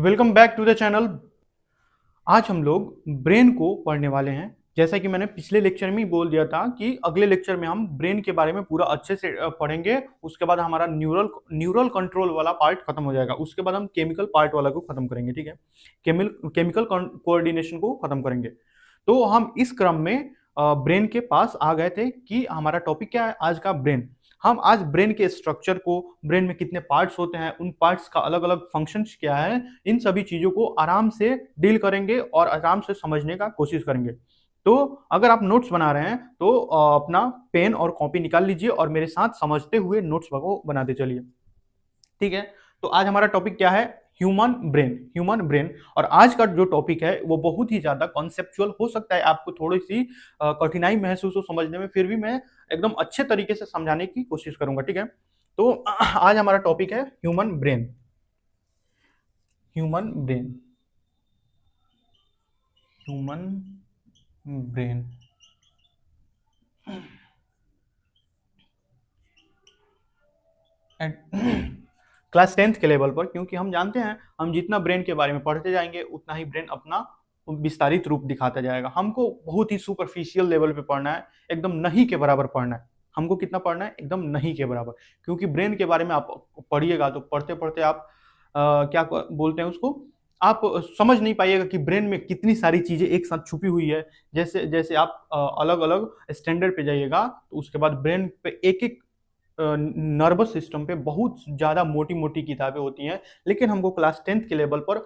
Welcome back to the channel. आज हम लोग ब्रेन को पढ़ने वाले हैं। जैसा कि मैंने पिछले लेक्चर में ही बोल दिया था कि अगले लेक्चर में हम ब्रेन के बारे में पूरा अच्छे से पढ़ेंगे। उसके बाद हमारा न्यूरल कंट्रोल वाला पार्ट खत्म हो जाएगा। उसके बाद हम केमिकल पार्ट वाला को खत्म करेंगे। ठीक है, केमिकल कोऑर्डिनेशन को खत्म करेंगे। तो हम इस क्रम में ब्रेन के पास आ गए थे कि हमारा टॉपिक क्या है आज का, ब्रेन। हम आज ब्रेन के स्ट्रक्चर को, ब्रेन में कितने पार्ट्स होते हैं, उन पार्ट्स का अलग अलग फंक्शंस क्या है, इन सभी चीजों को आराम से डील करेंगे और आराम से समझने का कोशिश करेंगे। तो अगर आप नोट्स बना रहे हैं तो अपना पेन और कॉपी निकाल लीजिए और मेरे साथ समझते हुए नोट्स को बनाते चलिए। ठीक है, तो आज हमारा टॉपिक क्या है? Human brain. और आज का जो टॉपिक है वो बहुत ही ज्यादा कॉन्सेप्चुअल हो सकता है, आपको थोड़ी सी कठिनाई महसूस हो समझने में, फिर भी मैं एकदम अच्छे तरीके से समझाने की कोशिश करूंगा। ठीक है, तो आज हमारा टॉपिक है human brain. Human brain, human brain. Class 10th के लेवल पर, क्योंकि हम जानते हैं हम जितना ब्रेन के बारे में पढ़ते जाएंगे उतना ही ब्रेन अपना विस्तारित रूप दिखाता जाएगा। हमको बहुत ही सुपरफिशियल लेवल पे पढ़ना है, एकदम नहीं के बराबर पढ़ना है। हमको कितना पढ़ना है? एकदम नहीं के बराबर। क्योंकि ब्रेन के बारे में आप पढ़िएगा तो पढ़ते पढ़ते आप क्या बोलते हैं उसको, आप समझ नहीं पाइएगा कि ब्रेन में कितनी सारी चीजें एक साथ छुपी हुई है। जैसे जैसे आप अलग अलग स्टैंडर्ड पे जाइएगा तो उसके बाद ब्रेन पे एक एक नर्वस सिस्टम पे बहुत ज़्यादा मोटी मोटी किताबें होती हैं। लेकिन हमको क्लास 10th के लेवल पर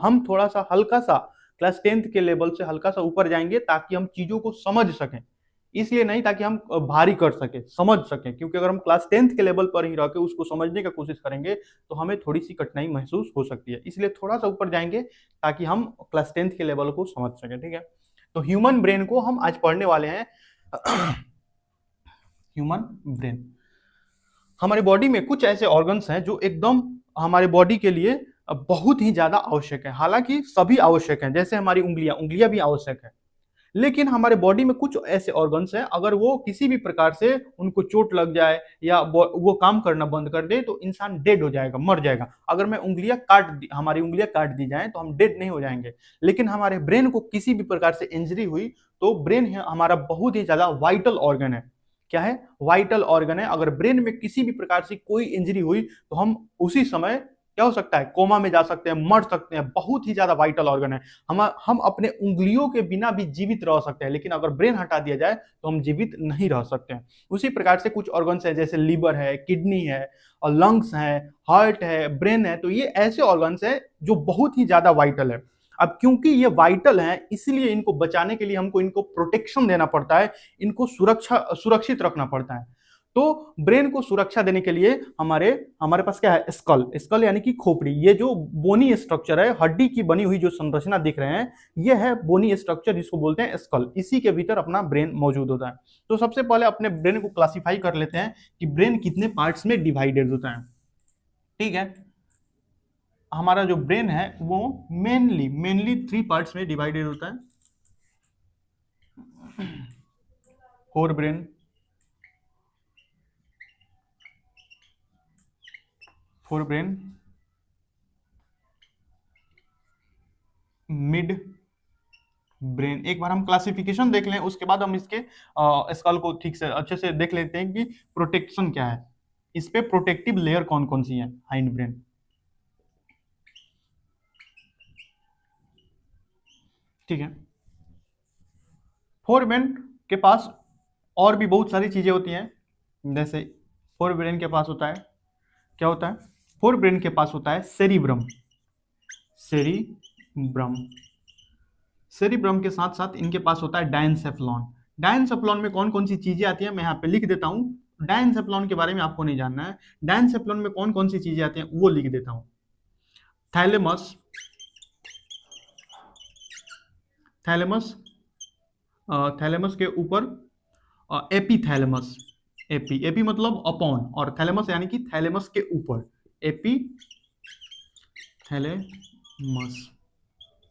हम थोड़ा सा हल्का सा क्लास 10th के लेवल से हल्का सा ऊपर जाएंगे ताकि हम चीज़ों को समझ सकें। इसलिए नहीं ताकि हम भारी कर सके, समझ सकें। क्योंकि अगर हम क्लास 10th के लेवल पर ही रह के उसको समझने का कोशिश करेंगे तो हमें थोड़ी सी कठिनाई महसूस हो सकती है। इसलिए थोड़ा सा ऊपर जाएंगे ताकि हम क्लास 10th के लेवल को समझ सकें। ठीक है, तो ह्यूमन ब्रेन को हम आज पढ़ने वाले हैं। ह्यूमन ब्रेन, हमारे बॉडी में कुछ ऐसे ऑर्गन्स हैं जो एकदम हमारे बॉडी के लिए बहुत ही ज्यादा आवश्यक है। हालांकि सभी आवश्यक हैं, जैसे हमारी उंगलियां भी आवश्यक है। लेकिन हमारे बॉडी में कुछ ऐसे ऑर्गन्स हैं, अगर वो किसी भी प्रकार से उनको चोट लग जाए या वो काम करना बंद कर दे तो इंसान डेड हो जाएगा, मर जाएगा। अगर मैं हमारी उंगलियां काट दी जाए तो हम डेड नहीं हो जाएंगे। लेकिन हमारे ब्रेन को किसी भी प्रकार से इंजरी हुई तो ब्रेन हमारा बहुत ही ज्यादा वाइटल ऑर्गन है। क्या है? वाइटल ऑर्गन है। अगर ब्रेन में किसी भी प्रकार से कोई इंजरी हुई तो हम उसी समय क्या हो सकता है? कोमा में जा सकते हैं, मर सकते हैं। बहुत ही ज्यादा वाइटल ऑर्गन है। हम अपने उंगलियों के बिना भी जीवित रह सकते हैं, लेकिन अगर ब्रेन हटा दिया जाए तो हम जीवित नहीं रह सकते हैं। उसी प्रकार से कुछ ऑर्गन्स है, जैसे लीवर है, किडनी है और लंग्स है, हार्ट है, ब्रेन है। तो ये ऐसे ऑर्गन्स है जो बहुत ही ज्यादा वाइटल है। अब क्योंकि ये वाइटल है इसलिए इनको बचाने के लिए हमको इनको प्रोटेक्शन देना पड़ता है, इनको सुरक्षित रखना पड़ता है। तो ब्रेन को सुरक्षा देने के लिए हमारे हमारे पास क्या है? स्कल यानी कि खोपड़ी। ये जो बोनी स्ट्रक्चर है, हड्डी की बनी हुई जो संरचना दिख रहे हैं, ये है बोनी स्ट्रक्चर, जिसको बोलते हैं स्कल। इसी के भीतर अपना ब्रेन मौजूद होता है। तो सबसे पहले अपने ब्रेन को क्लासिफाई कर लेते हैं कि ब्रेन कितने पार्ट्स में डिवाइडेड होता है। ठीक है, हमारा जो ब्रेन है वो मेनली 3 पार्ट्स में डिवाइडेड होता है। Forebrain, mid brain. एक बार हम क्लासिफिकेशन देख लें, उसके बाद हम इसके स्कल को ठीक से अच्छे से देख लेते हैं कि प्रोटेक्शन क्या है, इस पे प्रोटेक्टिव लेयर कौन कौन सी है। हाइंड ब्रेन, ठीक है। फोरब्रेन के पास और भी बहुत सारी चीजें होती हैं। जैसे फोरब्रेन के पास होता है, क्या होता है? फोरब्रेन के पास होता है सेरिब्रम। सेरिब्रम के साथ साथ इनके पास होता है डायनसेफ्लॉन। डायनसेफ्लॉन में कौन कौन सी चीजें आती हैं मैं यहाँ पे लिख देता हूँ। डायनसेफ्लॉन के बारे में आपको नहीं जानना है। डायनसेफ्लॉन में कौन कौन सी चीजें आती हैं वो लिख देता हूँ। थैलेमस, थैलेमस के ऊपर एपीथैलेमस। एपी मतलब अपॉन, और थैलेमस यानी कि थैलेमस के ऊपर, एपीथैलेमस।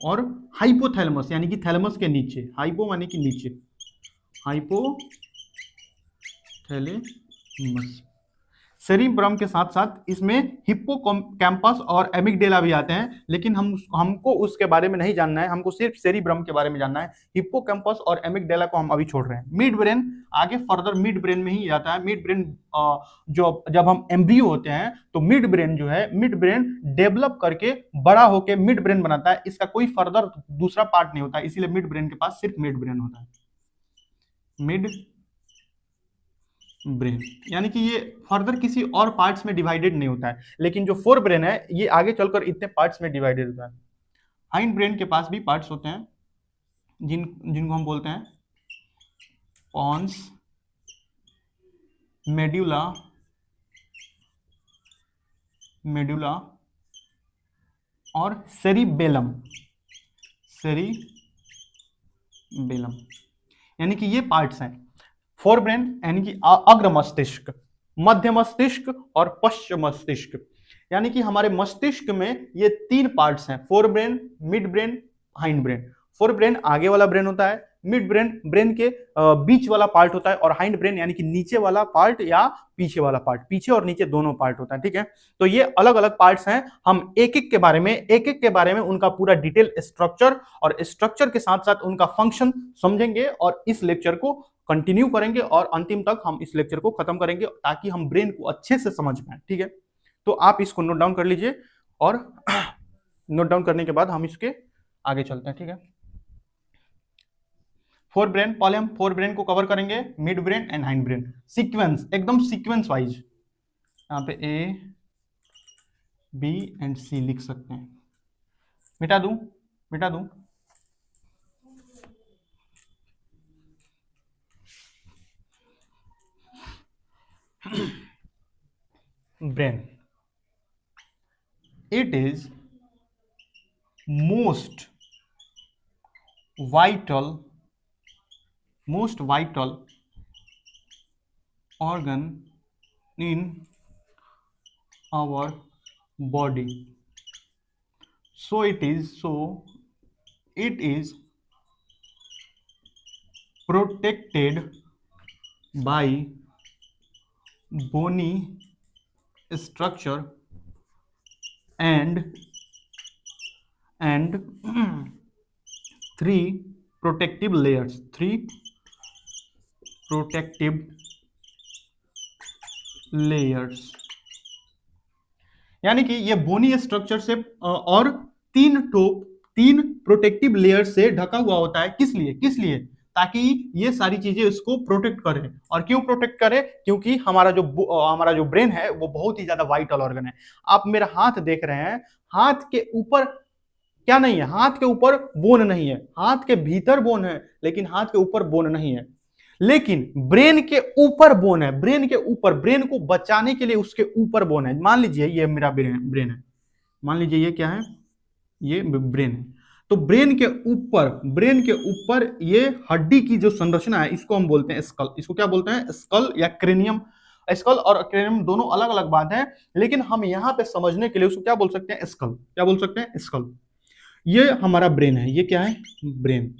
और हाइपोथैलेमस यानी कि थैलेमस के नीचे। हाइपो यानी कि नीचे, हाइपोथैलेमस। सेरिब्रम के साथ साथ इसमें हिप्पोकैम्पस और एमिगडेला भी आते हैं, लेकिन हमको उसके बारे में नहीं जानना है, हमको सिर्फ सेरिब्रम के बारे में जानना है। हिप्पोकैम्पस और एमिगडेला को हम अभी छोड़ रहे हैं। मिड ब्रेन आगे फर्दर मिड ब्रेन में ही जाता है। मिड ब्रेन जो जब हम एम्ब्रियो होते हैं तो मिड ब्रेन जो है, मिड ब्रेन डेवलप करके बड़ा होके मिड ब्रेन बनाता है। इसका कोई फर्दर दूसरा पार्ट नहीं होता, इसीलिए मिड ब्रेन के पास सिर्फ मिड ब्रेन होता है, मिड ब्रेन। यानी कि ये फर्दर किसी और पार्ट्स में डिवाइडेड नहीं होता है, लेकिन जो फोर ब्रेन है ये आगे चलकर इतने पार्ट्स में डिवाइडेड होता है। हाइंड ब्रेन के पास भी पार्ट्स होते हैं जिनको हम बोलते हैं पॉन्स, मेड्यूला, और सेरिबेलम। यानी कि ये पार्ट्स हैं। फोर ब्रेन यानी कि अग्र मस्तिष्क, मध्य मस्तिष्क और पश्चिम मस्तिष्क। यानी कि हमारे मस्तिष्क में ये तीन पार्ट्स हैं, fore brain, mid brain, hind brain. Fore brain आगे वाला ब्रेन होता है, मिड ब्रेन ब्रेन के बीच वाला पार्ट होता है, और हाइंड ब्रेन यानी कि नीचे वाला पार्ट या पीछे वाला पार्ट, पीछे और नीचे दोनों पार्ट होता है। ठीक है, तो ये अलग अलग पार्ट्स हैं। हम एक एक के बारे में उनका पूरा डिटेल स्ट्रक्चर और स्ट्रक्चर के साथ साथ उनका फंक्शन समझेंगे, और इस लेक्चर को कंटिन्यू करेंगे और अंतिम तक हम इस लेक्चर को खत्म करेंगे, ताकि हम ब्रेन को अच्छे से समझ पाए। ठीक है, तो आप इसको नोट डाउन कर लीजिए, और नोट डाउन करने के बाद हम इसके आगे चलते हैं। ठीक है, फोर ब्रेन, पहले हम फोर ब्रेन को कवर करेंगे, mid brain and hind brain, sequence, एकदम सीक्वेंस वाइज। यहाँ पे ए, बी एंड सी लिख सकते हैं। मिटा दूं? Brain, it is most vital organ in our body. So it is protected by bony structure and three protective layers. यानी कि ये बोनी स्ट्रक्चर से और तीन प्रोटेक्टिव लेयर से ढका हुआ होता है। किस लिए? ताकि ये सारी चीजें इसको प्रोटेक्ट करें। और क्यों प्रोटेक्ट करें? क्योंकि हमारा जो ब्रेन है वो बहुत ही ज्यादा वाइटल ऑर्गन है। आप मेरा हाथ देख रहे हैं, हाथ के ऊपर क्या नहीं है? हाथ के ऊपर बोन नहीं है, हाथ के भीतर बोन है, लेकिन हाथ के ऊपर बोन नहीं है। लेकिन ब्रेन के ऊपर बोन है, ब्रेन के ऊपर, ब्रेन को बचाने के लिए उसके ऊपर बोन है। मान लीजिए ये मेरा ब्रेन है, मान लीजिए ये क्या है? ये ब्रेन है। तो ब्रेन के ऊपर ये हड्डी की जो संरचना है इसको हम बोलते हैं स्कल। इसको क्या बोलते हैं? स्कल या क्रेनियम। स्कल और क्रेनियम दोनों अलग अलग बात है, लेकिन हम यहां पे समझने के लिए उसको क्या बोल सकते हैं? स्कल। क्या बोल सकते हैं? स्कल। ये हमारा ब्रेन है, ये क्या है? ब्रेन।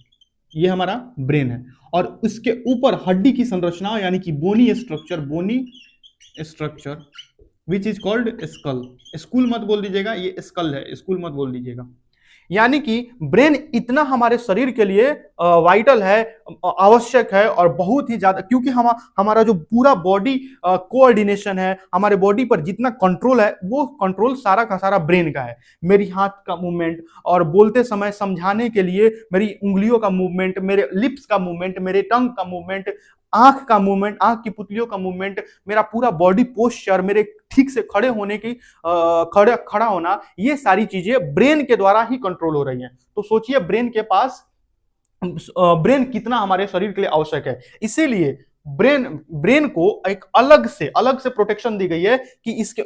ये हमारा ब्रेन है, और इसके ऊपर हड्डी की संरचना यानी कि bony structure which is called skull. School मत बोल दीजिएगा, ये स्कल है, स्कूल मत बोल दीजिएगा। यानी कि ब्रेन इतना हमारे शरीर के लिए वाइटल है, आवश्यक है, और बहुत ही ज्यादा, क्योंकि हमारा जो पूरा बॉडी कोऑर्डिनेशन है, हमारे बॉडी पर जितना कंट्रोल है वो कंट्रोल सारा का सारा ब्रेन का है। मेरी हाथ का मूवमेंट, और बोलते समय समझाने के लिए मेरी उंगलियों का मूवमेंट, मेरे लिप्स का मूवमेंट, मेरे टंग का मूवमेंट, आंख का मूवमेंट, आंख की पुतलियों का मूवमेंट, मेरा पूरा बॉडी पोस्चर, मेरे ठीक से खड़े होने की खड़ा होना, ये सारी चीजें ब्रेन के द्वारा ही कंट्रोल हो रही हैं। तो सोचिए ब्रेन कितना हमारे शरीर के लिए आवश्यक है। इसीलिए ब्रेन को एक अलग से प्रोटेक्शन दी गई है कि इसके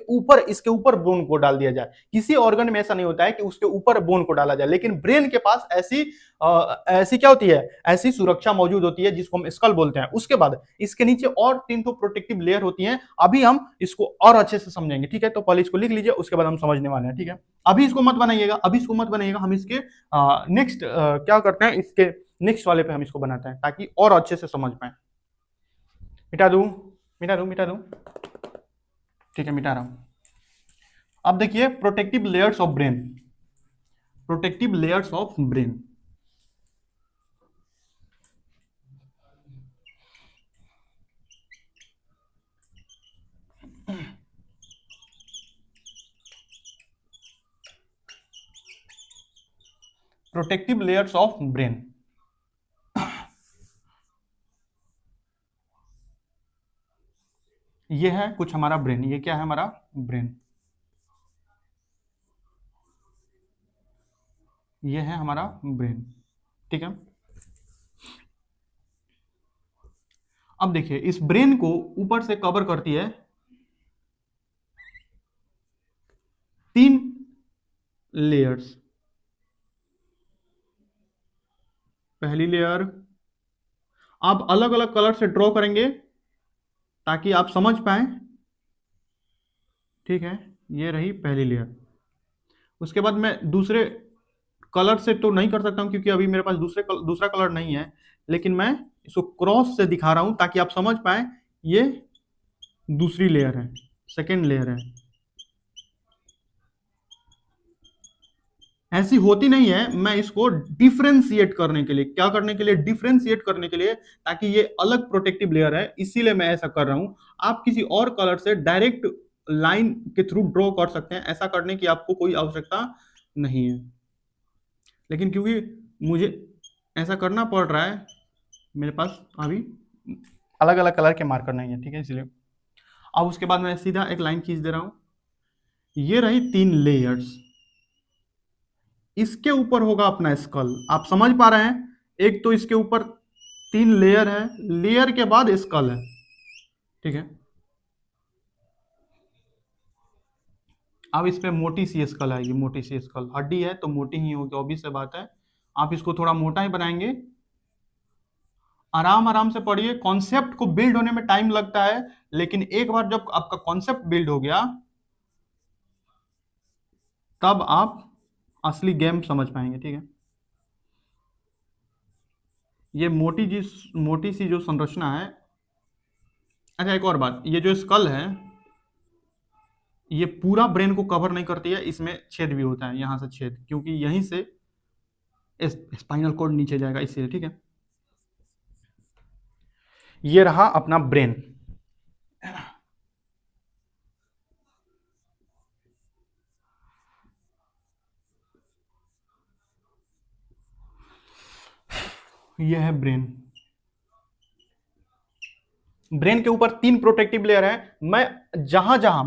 ऊपर बोन को डाल दिया जाए। किसी ऑर्गन में ऐसा नहीं होता है कि उसके ऊपर बोन को डाला जाए, लेकिन ब्रेन के पास ऐसी क्या होती है? ऐसी सुरक्षा मौजूद होती है जिसको हम स्कल बोलते हैं। उसके बाद इसके नीचे और 3 प्रोटेक्टिव लेयर होती हैं। अभी हम इसको और अच्छे से समझेंगे। ठीक है, तो पहले इसको लिख लीजिए, उसके बाद हम समझने वाले हैं। ठीक है, अभी इसको मत बनाइएगा, हम इसके नेक्स्ट क्या करते हैं, इसके नेक्स्ट वाले पे हम इसको बनाते हैं ताकि और अच्छे से समझ पाए। मिटा दूं? ठीक है, मिटा रहा हूं। अब देखिए protective layers of brain, protective layers of brain. Protective layers of brain, ये है कुछ हमारा ब्रेन। ये क्या है हमारा ब्रेन, ये है हमारा ब्रेन, ठीक है। अब देखिए इस ब्रेन को ऊपर से कवर करती है 3 लेयर्स। पहली लेयर आप अलग अलग कलर से ड्रॉ करेंगे ताकि आप समझ पाए, ठीक है। ये रही पहली लेयर। उसके बाद मैं दूसरे कलर से तो नहीं कर सकता हूं क्योंकि अभी मेरे पास दूसरा कलर नहीं है, लेकिन मैं इसको क्रॉस से दिखा रहा हूं ताकि आप समझ पाए ये दूसरी लेयर है, सेकेंड लेयर है। ऐसी होती नहीं है, मैं इसको डिफरेंशिएट करने के लिए, क्या करने के लिए, डिफरेंशिएट करने के लिए, ताकि ये अलग प्रोटेक्टिव लेयर है, इसीलिए मैं ऐसा कर रहा हूं। आप किसी और कलर से डायरेक्ट लाइन के थ्रू ड्रॉ कर सकते हैं, ऐसा करने की आपको कोई आवश्यकता नहीं है। लेकिन क्योंकि मुझे ऐसा करना पड़ रहा है, मेरे पास अभी अलग अलग कलर के मार्कर नहीं है, ठीक है, इसलिए। अब उसके बाद मैं सीधा एक लाइन खींच दे रहा हूं। ये रही 3 लेयर्स, इसके ऊपर होगा अपना स्कल। आप समझ पा रहे हैं, एक तो इसके ऊपर 3 लेयर है, लेयर के बाद स्कल है, ठीक है। अब इस पे मोटी सी स्कल आएगी, मोटी सी स्कल, हड्डी है तो मोटी ही होगी, ऑब्वियस सी बात है। आप इसको थोड़ा मोटा ही बनाएंगे। आराम आराम से पढ़िए, कॉन्सेप्ट को बिल्ड होने में टाइम लगता है, लेकिन एक बार जब आपका कॉन्सेप्ट बिल्ड हो गया तब आप असली गेम समझ पाएंगे, ठीक है। ये मोटी सी जो संरचना है। अच्छा एक और बात, ये जो स्कल है ये पूरा ब्रेन को कवर नहीं करती है, इसमें छेद भी होता है, यहां से छेद, क्योंकि यहीं से स्पाइनल कॉर्ड नीचे जाएगा, इसलिए, ठीक है। ये रहा अपना ब्रेन। ये है ब्रेन। ब्रेन के ऊपर 3 प्रोटेक्टिव लेयर है। मैं जहां जहां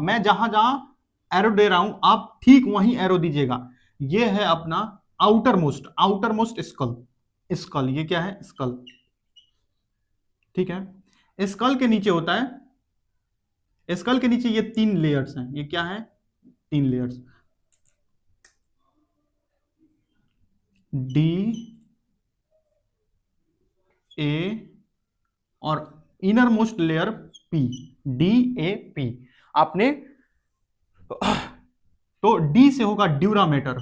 एरो दे रहा हूं, आप ठीक वहीं एरो दीजिएगा। ये है अपना आउटर मोस्ट स्कल। ये क्या है, स्कल, ठीक है। स्कल के नीचे होता है, स्कल के नीचे ये 3 लेयर्स हैं। ये क्या है, 3 लेयर्स, डी ए और inner most layer P, D A P. आपने तो डी से होगा ड्यूरामेटर,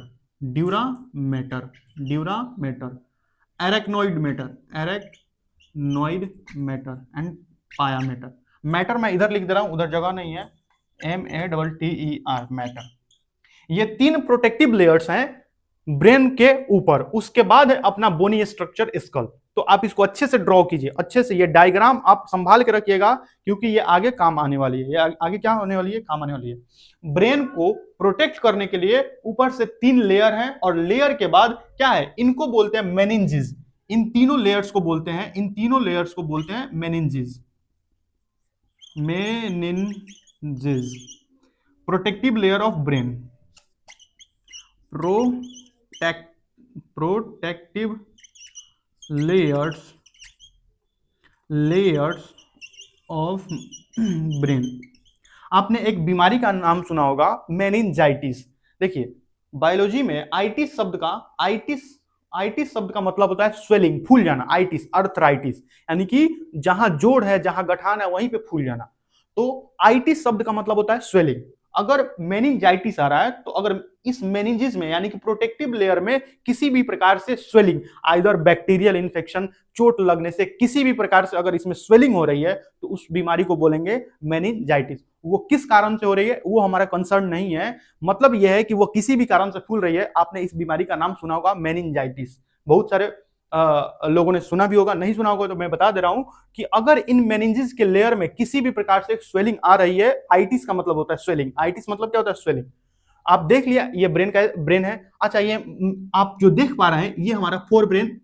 एरेक्नोइड मैटर एंड पाया मैटर। मैटर मैं इधर लिख दे रहा हूं, उधर जगह नहीं है, MATTER, मैटर। ये 3 प्रोटेक्टिव लेयर्स हैं ब्रेन के ऊपर। उसके बाद है अपना बोनी स्ट्रक्चर, स्कल। तो आप इसको अच्छे से ड्रॉ कीजिए, अच्छे से। ये डायग्राम आप संभाल के रखिएगा क्योंकि ये आगे काम आने वाली है। ये आगे क्या होने वाली है, काम आने वाली है। ब्रेन को प्रोटेक्ट करने के लिए ऊपर से 3 लेयर हैं, और लेयर के बाद क्या है, इनको बोलते हैं मेनिंजेस। इन तीनों लेयर्स को बोलते हैं meninges. Protective layer of brain, protective layers of brain. आपने एक बीमारी का नाम सुना होगा, मेनिंजाइटिस। देखिए बायोलॉजी में आइटिस शब्द का मतलब होता है स्वेलिंग, फूल जाना। आइटिस, अर्थराइटिस, यानी कि जहां जोड़ है, जहां गठान है, वहीं पे फूल जाना। तो आइटिस शब्द का मतलब होता है स्वेलिंग। अगर मेनिंजाइटिस आ रहा है, तो अगर इस मेनिंजेस में यानी कि प्रोटेक्टिव लेयर में किसी भी प्रकार से स्वेलिंग, आइदर बैक्टीरियल इन्फेक्शन, चोट लगने से किसी भी प्रकार से अगर इसमें स्वेलिंग हो रही है तो उस बीमारी को बोलेंगे मेनिंजाइटिस। वो किस कारण से हो रही है वो हमारा कंसर्न नहीं है, मतलब यह है कि वो किसी भी कारण से फूल रही है। आपने इस बीमारी का नाम सुना होगा मेनिंजाइटिस, बहुत सारे लोगों ने सुना भी होगा, नहीं सुना होगा तो मैं बता दे रहा हूं कि अगर इन मेनिंजेस के लेयर में किसी भी प्रकार से स्वेलिंग आ रही है, आइटिस का मतलब होता है स्वेलिंग, आइटिस मतलब क्या होता है स्वेलिंग। आप देख लिया ये ब्रेन है। अच्छा ये आप जो देख पा रहे हैं ये हमारा फोर ब्रेन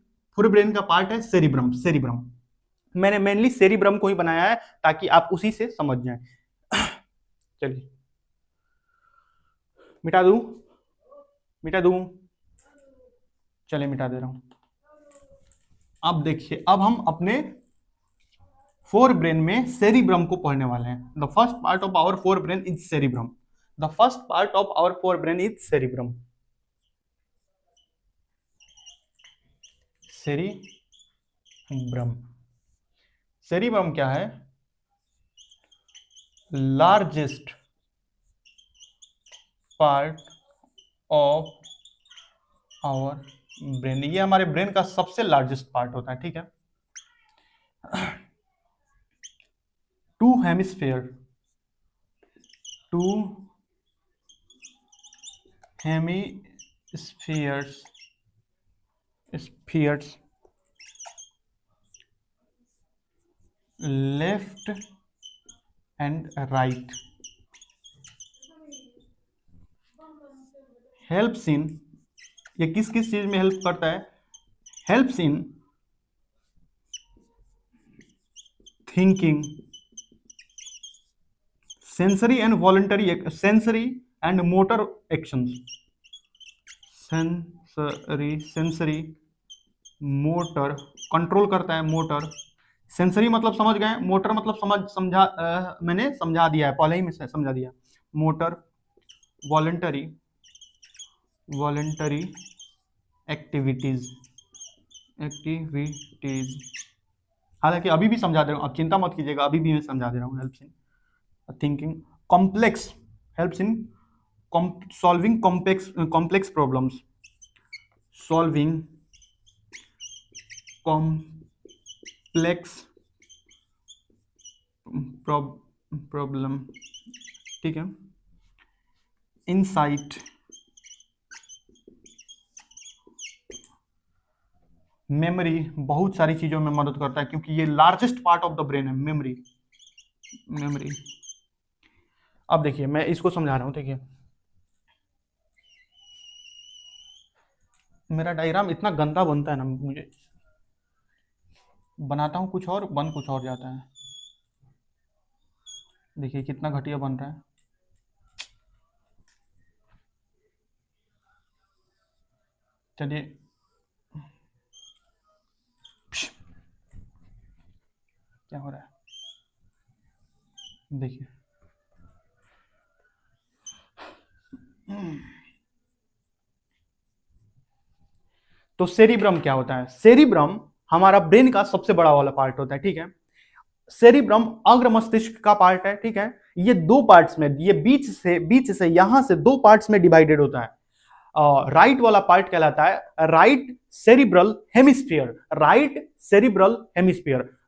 का पार्ट है सेरिब्रम। मैंने मेनली सेरिब्रम को ही बनाया है ताकि आप उसी से समझ जाएं। चलिए मिटा दूं, चलिए मिटा दे रहा हूं। अब देखिए, अब हम अपने फोर ब्रेन में सेरिब्रम को पढ़ने वाले हैं। The first part of our fore brain is cerebrum. The first part of our fore brain is cerebrum. Cerebrum क्या है? Largest part of our brain, ये हमारे ब्रेन का सबसे लार्जेस्ट पार्ट होता है, ठीक है। To hemispheres left and right helps in, ये किस किस चीज में हेल्प करता है? Helps in thinking, sensory and voluntary, sensory and motor actions, sensory motor control करता है, मोटर। सेंसरी मतलब समझ गए, मोटर मतलब मैंने समझा दिया है, पहले ही में समझा दिया। मोटर, वॉलंटरी एक्टिविटीज, हालांकि अभी भी समझा दे रहा हूँ, अब चिंता मत कीजिएगा, अभी भी मैं समझा दे रहा हूँ। Helps in thinking, complex, helps in solving complex problems, solving complex problem, ठीक है। इंसाइट, मेमोरी, बहुत सारी चीजों में मदद करता है क्योंकि ये largest part of the brain है, मेमोरी। अब देखिए मैं इसको समझा रहा हूं, देखिए मेरा डायग्राम इतना गंदा बनता है ना, मुझे बनाता हूं कुछ और बन कुछ और जाता है। देखिए कितना घटिया बन रहा है। चलिए क्या हो रहा है देखिए। तो सेरिब्रम क्या होता है? सेरिब्रम हमारा ब्रेन का सबसे बड़ा वाला पार्ट होता है, ठीक है। सेरिब्रम अग्र मस्तिष्क का पार्ट है, ठीक है। ये दो पार्ट्स में, ये बीच से यहां से दो पार्ट्स में डिवाइडेड होता है। राइट वाला पार्ट कहलाता है राइट सेरिब्रल हेमिस्फीयर,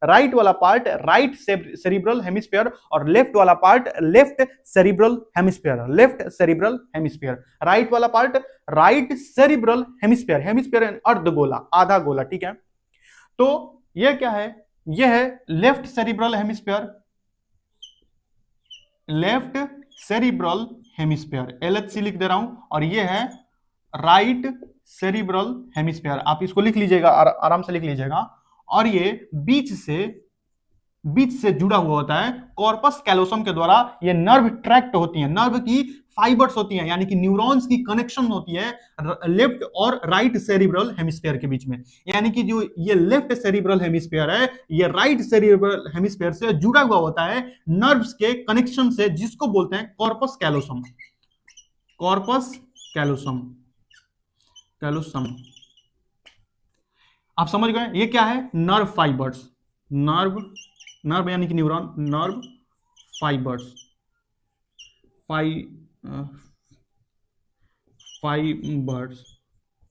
राइट वाला पार्ट राइट सेरिब्रल हेमिस्फीयर, और लेफ्ट वाला part left cerebral hemisphere, right वाला पार्ट राइट सेरिब्रल हेमिस्फीयर अर्धगोला, आधा गोला, ठीक है। तो यह क्या है? यह है लेफ्ट सेरिब्रल हेमिस्फीयर, LHC लिख दे रहा हूं, और यह है राइट सेरिब्रल हेमिस्फीयर। आप इसको लिख लीजिएगा, आराम से लिख लीजिएगा। और ये बीच से जुड़ा हुआ होता है कॉर्पस कैलोसम के द्वारा। ये नर्व ट्रैक्ट होती है, नर्व की फाइबर्स होती हैं, यानी कि न्यूरॉन्स की कनेक्शन होती है लेफ्ट और राइट सेरिब्रल हेमिस्फीयर के बीच में। यानी कि जो ये लेफ्ट सेरिब्रल हेमिस्फीयर है, ये राइट सेरिब्रल हेमिस्फीयर से जुड़ा हुआ होता है नर्व्स के कनेक्शन से, जिसको बोलते हैं कॉर्पस कैलोसम। आप समझ गए? ये क्या है? नर्व फाइबर्स, नर्व यानी कि न्यूरॉन, नर्व फाइबर्स, फाइबर्स,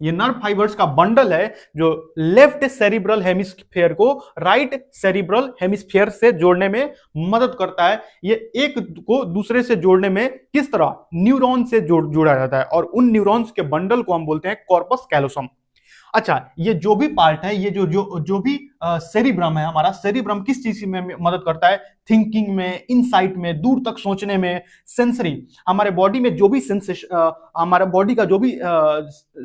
ये नर्व फाइबर्स का बंडल है जो लेफ्ट सेरिब्रल हेमिस्फीयर को राइट सेरिब्रल हेमिस्फीयर से जोड़ने में मदद करता है। ये एक को दूसरे से जोड़ने में किस तरह, न्यूरॉन से जोड़ा जाता है, और उन न्यूरॉन्स के बंडल को हम बोलते हैं कॉर्पस कैलोसम। अच्छा, ये जो भी पार्ट है, ये जो जो जो भी सेरिब्रम है, हमारा सेरिब्रम किस चीज में मदद करता है, थिंकिंग में, इनसाइट में, दूर तक सोचने में, सेंसरी, हमारे बॉडी में जो भी हमारा बॉडी का जो भी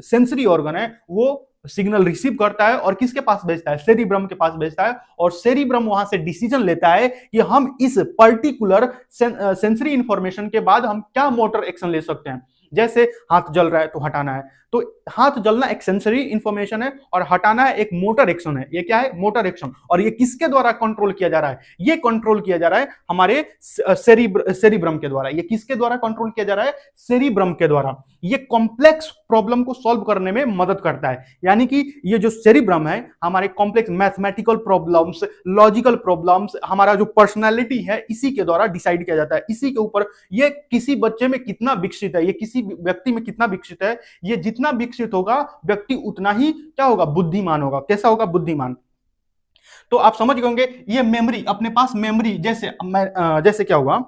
सेंसरी ऑर्गन है वो सिग्नल रिसीव करता है और किसके पास भेजता है, सेरिब्रम के पास भेजता है, और सेरिब्रम वहां से डिसीजन लेता है कि हम इस पर्टिकुलर सेंसरी इंफॉर्मेशन के बाद हम क्या मोटर एक्शन ले सकते हैं। जैसे हाथ जल रहा है तो हटाना है, तो हाथ जलना एक सेंसरी इंफॉर्मेशन है और हटाना है एक मोटर एक्शन है। ये क्या है, मोटर एक्शन। और ये किसके द्वारा कंट्रोल किया जा रहा है, ये कंट्रोल किया जा रहा है हमारे सेरिब्रम के द्वारा। ये किसके द्वारा कंट्रोल किया जा रहा है, सेरिब्रम के द्वारा। ये कॉम्प्लेक्स प्रॉब्लम को सॉल्व करने में मदद करता है, यानी कि ये जो सेरिब्रम है हमारे complex mathematical problems, logical problems, हमारा जो पर्सनैलिटी है इसी के द्वारा डिसाइड किया जाता है। इसी के ऊपर ये किसी बच्चे में कितना विकसित है, ये किसी व्यक्ति में कितना विकसित है, ये जितना विकसित होगा व्यक्ति उतना ही क्या होगा, बुद्धिमान होगा। कैसा होगा, बुद्धिमान। तो आप समझ गए होंगे ये मेमोरी, अपने पास मेमोरी जैसे क्या हुआ,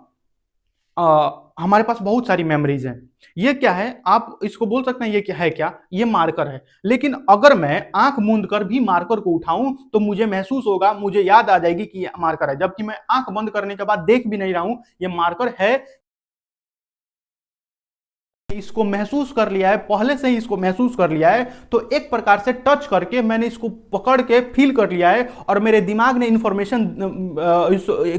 हमारे पास बहुत सारी मेमोरीज हैं। ये क्या है, आप इसको बोल सकते हैं ये क्या है, क्या ये मार्कर है। लेकिन अगर मैं आंख मूंद कर भी मार्कर को उठाऊं तो मुझे महसूस होगा, मुझे याद आ जाएगी कि ये मार्कर है, जबकि मैं आंख बंद करने के बाद देख भी नहीं रहा हूं ये मार्कर है। इसको महसूस कर लिया है, पहले से ही इसको महसूस कर लिया है, तो एक प्रकार से टच करके मैंने इसको पकड़ के फील कर लिया है और मेरे दिमाग ने इंफॉर्मेशन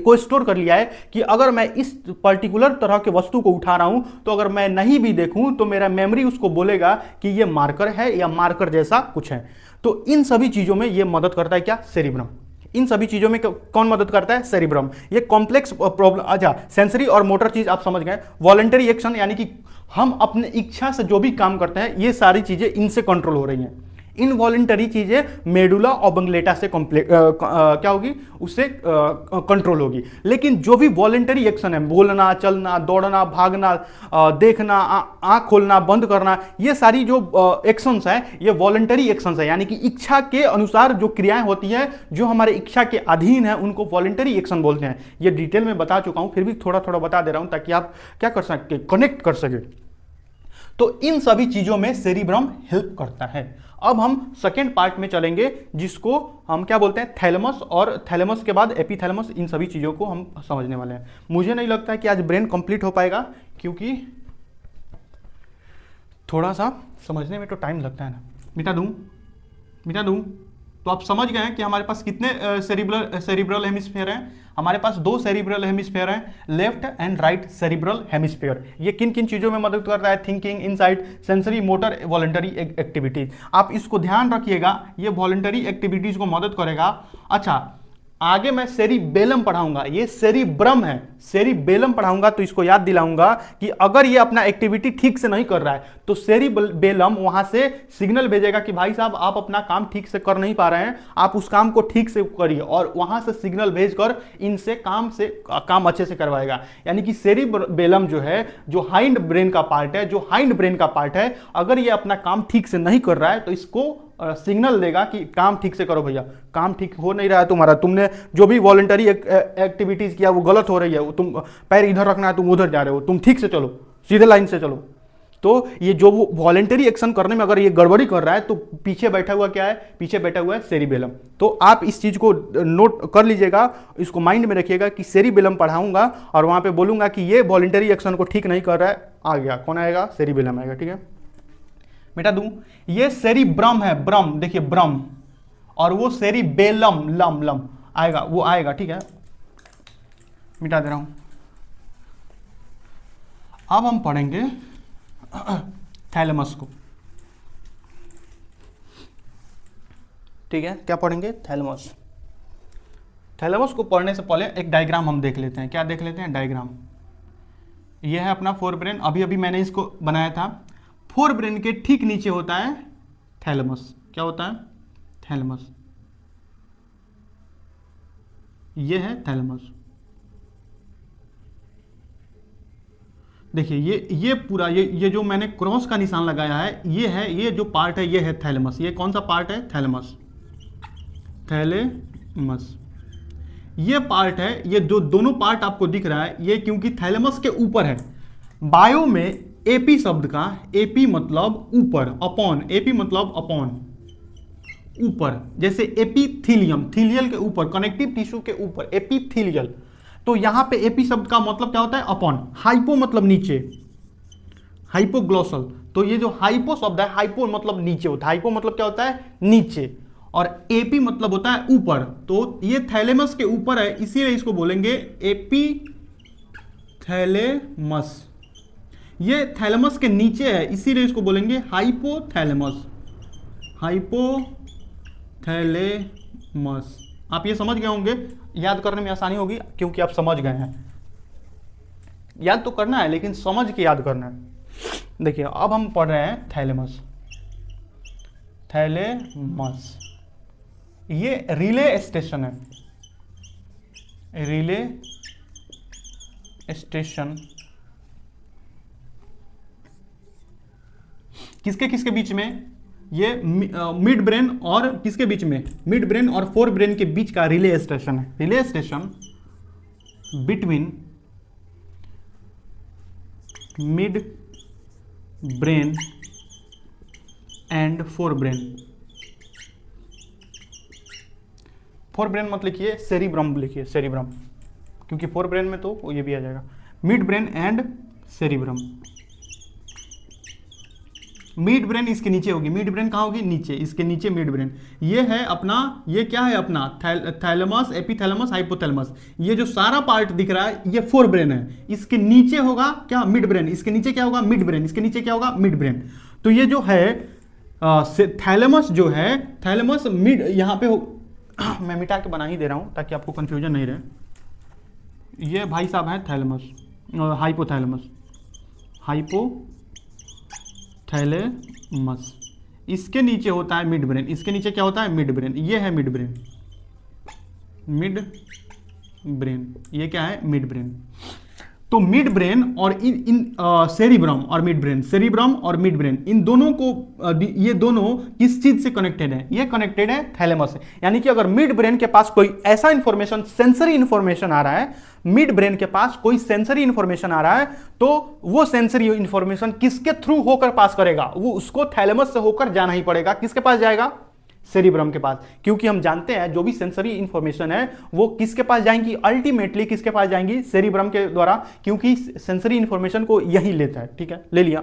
को स्टोर कर लिया है कि अगर मैं इस पर्टिकुलर तरह के वस्तु को उठा रहा हूं तो अगर मैं नहीं भी देखूं तो मेरा मेमोरी उसको बोलेगा कि ये मार्कर है या मार्कर जैसा कुछ है। तो इन सभी चीजों में ये मदद करता है क्या, सेरिब्रम। इन सभी चीजों में कौन मदद करता है, सेरिब्रम। ये कॉम्प्लेक्स प्रॉब्लम, अच्छा सेंसरी और मोटर चीज आप समझ गए। वॉलंटरी एक्शन यानी कि हम अपने इच्छा से जो भी काम करते हैं ये सारी चीजें इनसे कंट्रोल हो रही हैं। इनवॉलंटरी चीजें मेडुला ऑबंगलेटा से क्या होगी, उससे कंट्रोल होगी। लेकिन जो भी वॉलंटरी एक्शन है, बोलना, चलना, दौड़ना, भागना, देखना, आंख खोलना, बंद करना, ये सारी जो एक्शंस हैं ये वॉलंटरी एक्शंस है, यानी कि इच्छा के अनुसार जो क्रियाएं होती हैं जो हमारे इच्छा के अधीन है उनको वॉलंटरी एक्शन बोलते हैं। ये डिटेल में बता चुका हूं, फिर भी थोड़ा थोड़ा बता दे रहा हूं ताकि आप क्या कर सके, कनेक्ट कर सके। तो इन सभी चीजों में सेरिब्रम हेल्प करता है। अब हम सेकेंड पार्ट में चलेंगे जिसको हम क्या बोलते हैं, थैलेमस, और थैलेमस के बाद एपिथैलेमस। इन सभी चीजों को हम समझने वाले हैं। मुझे नहीं लगता है कि आज ब्रेन कंप्लीट हो पाएगा क्योंकि थोड़ा सा समझने में तो टाइम लगता है ना। मिटा दूं तो आप समझ गए हैं कि हमारे पास कितने सेरिब्रल हेमिस्फीयर हैं। हमारे पास 2 सेरिब्रल हेमिस्फीयर हैं, left and right cerebral hemisphere. ये किन किन चीजों में मदद करता है, thinking, insight, sensory, motor, voluntary activities. आप इसको ध्यान रखिएगा, ये वॉलंटरी एक्टिविटीज को मदद करेगा। अच्छा, आगे मैं सेरिबेलम पढ़ाऊंगा, ये सेरिब्रम है, सेरिबेलम पढ़ाऊंगा तो इसको याद दिलाऊंगा कि अगर ये अपना एक्टिविटी ठीक से नहीं कर रहा है तो सेरिबेलम वहां से सिग्नल भेजेगा कि भाई साहब आप अपना काम ठीक से कर नहीं पा रहे हैं, आप उस काम को ठीक से करिए, और वहां से सिग्नल भेजकर इनसे काम अच्छे से करवाएगा। यानी कि सेरिबेलम जो है, जो हाइंड ब्रेन का पार्ट है, अगर ये अपना काम ठीक से नहीं कर रहा है तो इसको सिग्नल देगा कि काम ठीक से करो भैया, काम ठीक हो नहीं रहा है तुम्हारा, तुमने जो भी वॉलंटरी एक्टिविटीज किया वो गलत हो रही है, तुम पैर इधर रखना है तुम उधर जा रहे हो, तुम ठीक से चलो, सीधे लाइन से चलो। तो ये जो वॉलंटरी एक्शन करने में अगर ये गड़बड़ी कर रहा है तो पीछे बैठा हुआ क्या है, पीछे बैठा हुआ है सेरिबेलम। तो आप इस चीज को नोट कर लीजिएगा, इसको माइंड में रखिएगा कि सेरिबेलम पढ़ाऊंगा और वहां पे बोलूंगा कि ये वॉलंटरी एक्शन को ठीक नहीं कर रहा है, आ गया कौन आएगा, सेरिबेलम आएगा। ठीक है, मिटा दूं, ये सेरिब्रम है, ब्रम देखिए ब्रम, और वो सेरिबेलम लम आएगा, वो आएगा। ठीक है, मिटा दे रहा हूं। अब हम पढ़ेंगे थैलेमस को। ठीक है, क्या पढ़ेंगे, थैलेमस। थैलेमस को पढ़ने से पहले एक डायग्राम हम देख लेते हैं। क्या देख लेते हैं, डायग्राम। ये है अपना फोर ब्रेन, अभी मैंने इसको बनाया था। फोर ब्रेन के ठीक नीचे होता है थैलेमस। क्या होता है, थैलेमस। ये है थैलेमस। देखिए ये पूरा ये जो मैंने क्रॉस का निशान लगाया है, ये जो पार्ट है ये है थैलेमस। ये कौन सा पार्ट है? थैलेमस। थैलेमस ये पार्ट है। ये जो दोनों पार्ट आपको दिख रहा है ये क्योंकि थैलेमस के ऊपर है। बायो में एपी शब्द का, एपी मतलब ऊपर, अपॉन, एपी मतलब अपॉन, ऊपर, जैसे एपिथीलियम, थीलियल के ऊपर, कनेक्टिव टिश्यू के ऊपर, एपिथीलियल। तो यहां पे एपी शब्द का मतलब क्या होता है? अपॉन। हाइपो मतलब नीचे, हाइपोग्लोसल। तो ये जो हाइपो शब्द है, हाइपो मतलब नीचे होता है, हाइपो मतलब क्या होता है? नीचे, और एपी मतलब होता है ऊपर। तो ये थैलेमस के ऊपर है, इसीलिए इसको बोलेंगे एपी थैलेमस। ये थैलेमस के नीचे है, इसीलिए इसको बोलेंगे हाइपोथैलेमस। हाइपोथैलेमस। आप ये समझ गए होंगे, याद करने में आसानी होगी क्योंकि आप समझ गए हैं। याद तो करना है लेकिन समझ के याद करना है। देखिए अब हम पढ़ रहे हैं थैलेमस। थैलेमस ये रिले स्टेशन है, रिले स्टेशन किसके किसके बीच में? ये मिड ब्रेन और किसके बीच में? मिड ब्रेन और फोर ब्रेन के बीच का रिले स्टेशन है। Relay station between mid brain and fore brain. Fore brain मत लिखिए, सेरिब्रम लिखिए, सेरिब्रम, क्योंकि फोर ब्रेन में तो ये भी आ जाएगा। Mid brain and cerebrum. Mid brain इसके नीचे होगी। मिड ब्रेन कहाँ होगी? नीचे, इसके नीचे मिड ब्रेन। ये है अपना, ये क्या है अपना? Thalamus, epithalamus, hypothalamus. ये जो सारा पार्ट दिख रहा है ये फोर ब्रेन है। इसके नीचे होगा क्या? Mid brain. इसके नीचे क्या होगा? Mid brain. इसके नीचे क्या होगा? Mid brain. तो ये जो है थैलेमस जो है, थैलेमस मिड यहाँ पे हो मैं मिटा के बना ही दे रहा हूं ताकि आपको कंफ्यूजन नहीं रहे। ये भाई साहब है थैलेमस, हाइपोथैलेमस, हाइपोथैलेमस। इसके नीचे होता है मिड ब्रेन। इसके नीचे क्या होता है? Mid brain. ये है मिड ब्रेन, मिड ब्रेन। ये क्या है? Mid brain. तो मिड ब्रेन और इन सेरिब्रम और मिड ब्रेन, सेरिब्रम और मिड ब्रेन, इन दोनों को ये दोनों किस चीज से कनेक्टेड है? ये कनेक्टेड है थैलेमस से। यानी कि अगर मिड ब्रेन के पास कोई ऐसा इंफॉर्मेशन, सेंसरी इंफॉर्मेशन आ रहा है, मिड ब्रेन के पास कोई सेंसरी इंफॉर्मेशन आ रहा है, तो वो सेंसरी इंफॉर्मेशन किसके थ्रू होकर पास करेगा? वो उसको थैलेमस से होकर जाना ही पड़ेगा। किसके पास जाएगा? सेरिब्रम के पास। क्योंकि हम जानते हैं जो भी सेंसरी इंफॉर्मेशन है वो किसके पास जाएंगी? अल्टीमेटली किसके पास जाएंगी? सेरिब्रम के द्वारा, क्योंकि सेंसरी इंफॉर्मेशन को यही लेता है। ठीक है, ले लिया।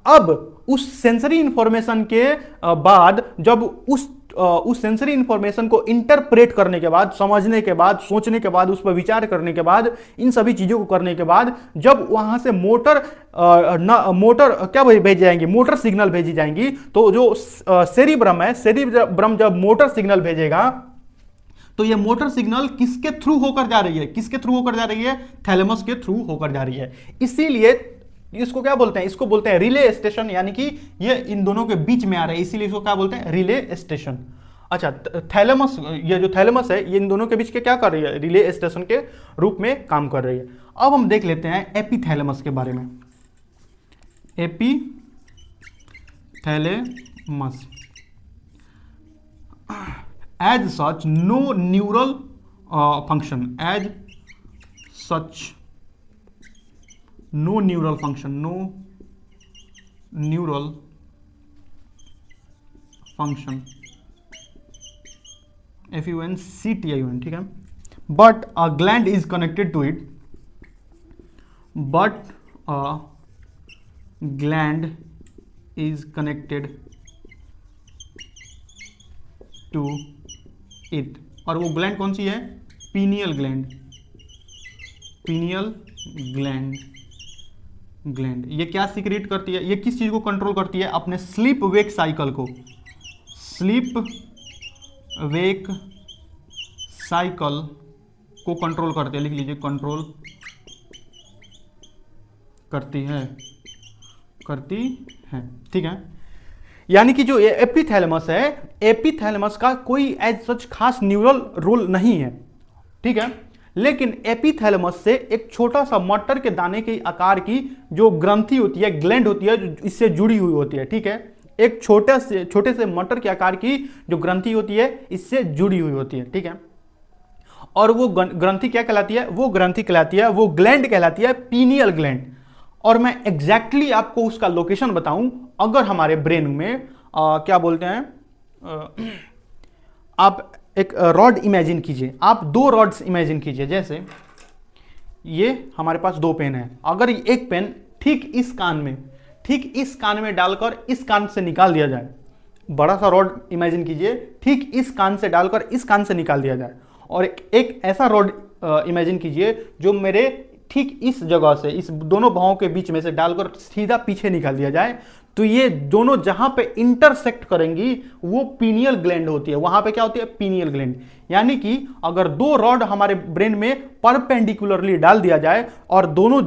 अब उस सेंसरी इंफॉर्मेशन के बाद जब उस सेंसरी इंफॉर्मेशन को इंटरप्रेट करने के बाद, समझने के बाद, सोचने के बाद, उस पर विचार करने के बाद, इन सभी चीजों को करने के बाद जब वहां से मोटर क्या भेजी जाएंगी? मोटर सिग्नल भेजी जाएंगी। तो जो सेरिब्रम है, सेरिब्रम जब मोटर सिग्नल भेजेगा तो ये मोटर सिग्नल किसके थ्रू होकर जा रही है? किसके थ्रू होकर जा रही है? थैलेमस के थ्रू होकर जा रही है। इसीलिए इसको क्या बोलते हैं? इसको बोलते हैं रिले स्टेशन, यानी कि ये इन दोनों के बीच में आ रहा है, इसीलिए इसको क्या बोलते हैं? Relay station. अच्छा, थैलेमस, ये जो थैलेमस है ये इन दोनों के बीच के क्या कर रही है? रिले स्टेशन के रूप में काम कर रही है। अब हम देख लेते हैं एपिथैलेमस के बारे में। Epithalamus as such no neural function, as such no neural function, no neural function, FUNCTION, ठीक है। but a gland is connected to it, but a gland is connected to it, और वो ग्लैंड कौन सी है? Pineal gland, pineal gland. Gland ये क्या secret करती है? ये किस चीज को कंट्रोल करती है? अपने स्लीप वेक साइकिल को, स्लीप वेक साइकिल को कंट्रोल करती है। लिख लीजिए, कंट्रोल करती है, करती है। ठीक है, यानी कि जो एपिथैलेमस है, एपिथैलेमस का कोई एज सच खास न्यूरल रोल नहीं है। ठीक है, लेकिन एपिथैलेमस से एक छोटा सा मटर के दाने के आकार की जो ग्रंथि होती है, ग्लैंड होती है, जो इससे जुड़ी हुई होती है, ठीक है, एक छोटे से मटर के आकार की जो ग्रंथि होती है इससे जुड़ी हुई होती है, ठीक है। और वो ग्रंथि क्या कहलाती है? वो ग्रंथि कहलाती है, वो ग्लैंड कहलाती है पीनियल ग्लैंड। और मैं एग्जैक्टली आपको उसका लोकेशन बताऊं, अगर हमारे ब्रेन में क्या बोलते हैं, आप एक रॉड इमेजिन कीजिए, आप दो रॉड्स इमेजिन कीजिए। जैसे ये हमारे पास दो पेन है, अगर एक पेन ठीक इस कान में डालकर इस कान से निकाल दिया जाए, बड़ा सा रॉड इमेजिन कीजिए, ठीक इस कान से डालकर इस कान से निकाल दिया जाए, और एक ऐसा रॉड इमेजिन कीजिए जो मेरे ठीक इस जगह से, इस दोनों भावों के बीच में से डालकर सीधा पीछे निकाल दिया जाए, तो ये दोनों जहां पे इंटरसेक्ट करेंगी वो पीनियल ग्लैंड होती है। वहां पे क्या होती है? Pineal gland. यानी कि अगर दो रॉड हमारे ब्रेन में परपेंडिकुलरली डाल दिया जाए और दोनों